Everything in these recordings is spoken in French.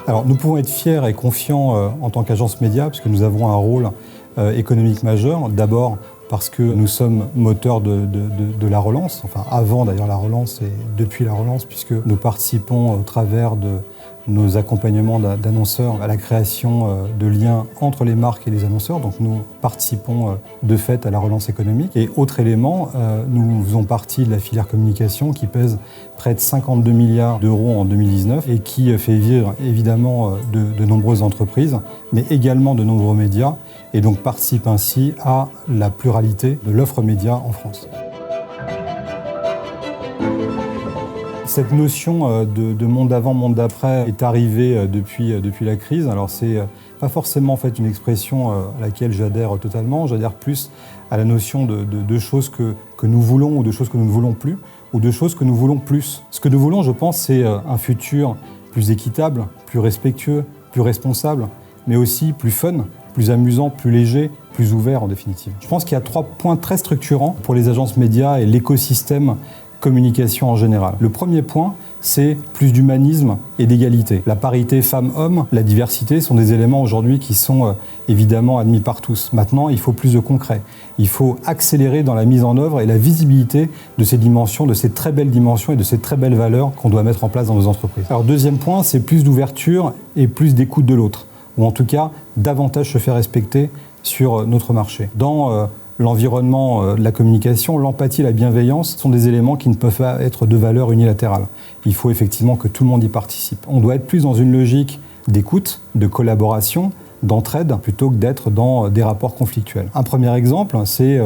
Alors, nous pouvons être fiers et confiants en tant qu'agence média, puisque nous avons un rôle économique majeur. D'abord, parce que nous sommes moteurs de la relance, enfin avant d'ailleurs la relance et depuis la relance, puisque nous participons au travers de nos accompagnements d'annonceurs à la création de liens entre les marques et les annonceurs. Donc nous participons de fait à la relance économique. Et autre élément, nous faisons partie de la filière communication qui pèse près de 52 milliards d'euros en 2019 et qui fait vivre évidemment de nombreuses entreprises, mais également de nombreux médias, et donc participe ainsi à la pluralité de l'offre média en France. Cette notion de monde d'avant, monde d'après est arrivée depuis la crise. Alors c'est pas forcément en fait une expression à laquelle j'adhère totalement. J'adhère plus à la notion de choses que nous voulons ou de choses que nous ne voulons plus ou de choses que nous voulons plus. Ce que nous voulons, je pense, c'est un futur plus équitable, plus respectueux, plus responsable, mais aussi plus fun, plus amusant, plus léger, plus ouvert en définitive. Je pense qu'il y a 3 points très structurants pour les agences médias et l'écosystème communication en général. Le premier point, c'est plus d'humanisme et d'égalité. La parité femmes-hommes, la diversité sont des éléments aujourd'hui qui sont évidemment admis par tous. Maintenant, il faut plus de concret. Il faut accélérer dans la mise en œuvre et la visibilité de ces dimensions, de ces très belles dimensions et de ces très belles valeurs qu'on doit mettre en place dans nos entreprises. Alors, deuxième point, c'est plus d'ouverture et plus d'écoute de l'autre, ou en tout cas, davantage se faire respecter sur notre marché. Dans l'environnement de la communication, l'empathie et la bienveillance sont des éléments qui ne peuvent pas être de valeur unilatérale. Il faut effectivement que tout le monde y participe. On doit être plus dans une logique d'écoute, de collaboration, d'entraide, plutôt que d'être dans des rapports conflictuels. Un premier exemple, c'est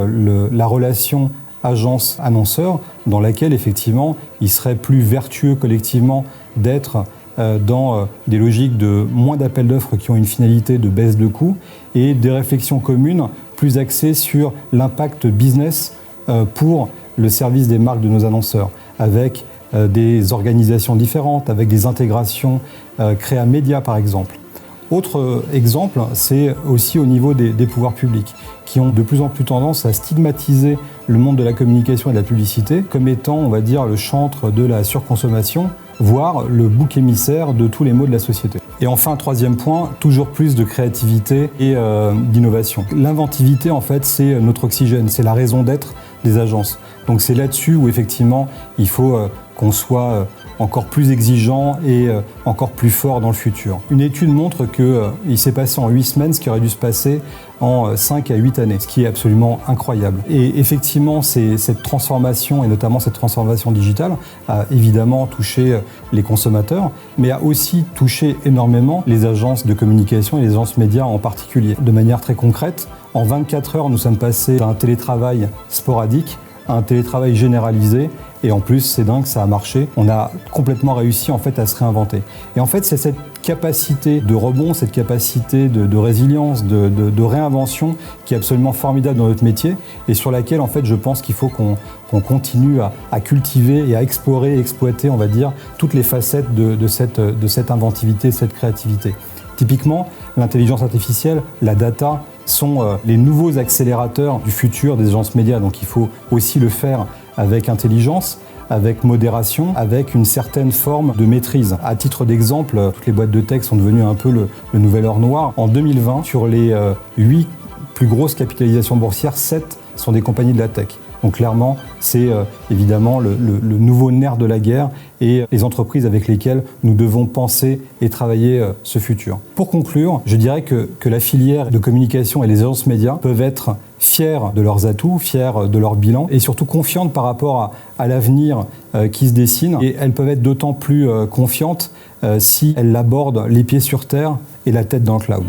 la relation agence-annonceur, dans laquelle effectivement il serait plus vertueux collectivement d'être dans des logiques de moins d'appels d'offres qui ont une finalité de baisse de coûts et des réflexions communes plus axées sur l'impact business pour le service des marques de nos annonceurs, avec des organisations différentes, avec des intégrations créa média par exemple. Autre exemple, c'est aussi au niveau des pouvoirs publics, qui ont de plus en plus tendance à stigmatiser le monde de la communication et de la publicité comme étant, on va dire, le chantre de la surconsommation, voire le bouc émissaire de tous les maux de la société. Et enfin, troisième point, toujours plus de créativité et d'innovation. L'inventivité, en fait, c'est notre oxygène, c'est la raison d'être des agences. Donc c'est là-dessus où, effectivement, il faut qu'on soit encore plus exigeant et encore plus fort dans le futur. Une étude montre qu'il s'est passé en 8 semaines ce qui aurait dû se passer en 5 à 8 années, ce qui est absolument incroyable. Et effectivement, cette transformation, et notamment cette transformation digitale, a évidemment touché les consommateurs, mais a aussi touché énormément les agences de communication et les agences médias en particulier. De manière très concrète, en 24 heures, nous sommes passés d'un télétravail sporadique à un télétravail généralisé. Et en plus, c'est dingue, ça a marché. On a complètement réussi en fait à se réinventer. Et en fait, c'est cette capacité de rebond, cette capacité de résilience, de réinvention qui est absolument formidable dans notre métier et sur laquelle en fait je pense qu'il faut qu'on continue à cultiver et à explorer et exploiter, on va dire, toutes les facettes de cette inventivité, de cette créativité. Typiquement, l'intelligence artificielle, la data sont les nouveaux accélérateurs du futur des agences médias. Donc il faut aussi le faire avec intelligence, avec modération, avec une certaine forme de maîtrise. À titre d'exemple, toutes les boîtes de tech sont devenues un peu le nouvel or noir. En 2020, sur les 8 plus grosses capitalisations boursières, 7 sont des compagnies de la tech. Donc clairement, c'est évidemment le nouveau nerf de la guerre et les entreprises avec lesquelles nous devons penser et travailler ce futur. Pour conclure, je dirais que la filière de communication et les agences médias peuvent être fiers de leurs atouts, fiers de leur bilan et surtout confiantes par rapport à l'avenir qui se dessine. Et elles peuvent être d'autant plus confiantes si elles l'abordent les pieds sur terre et la tête dans le cloud.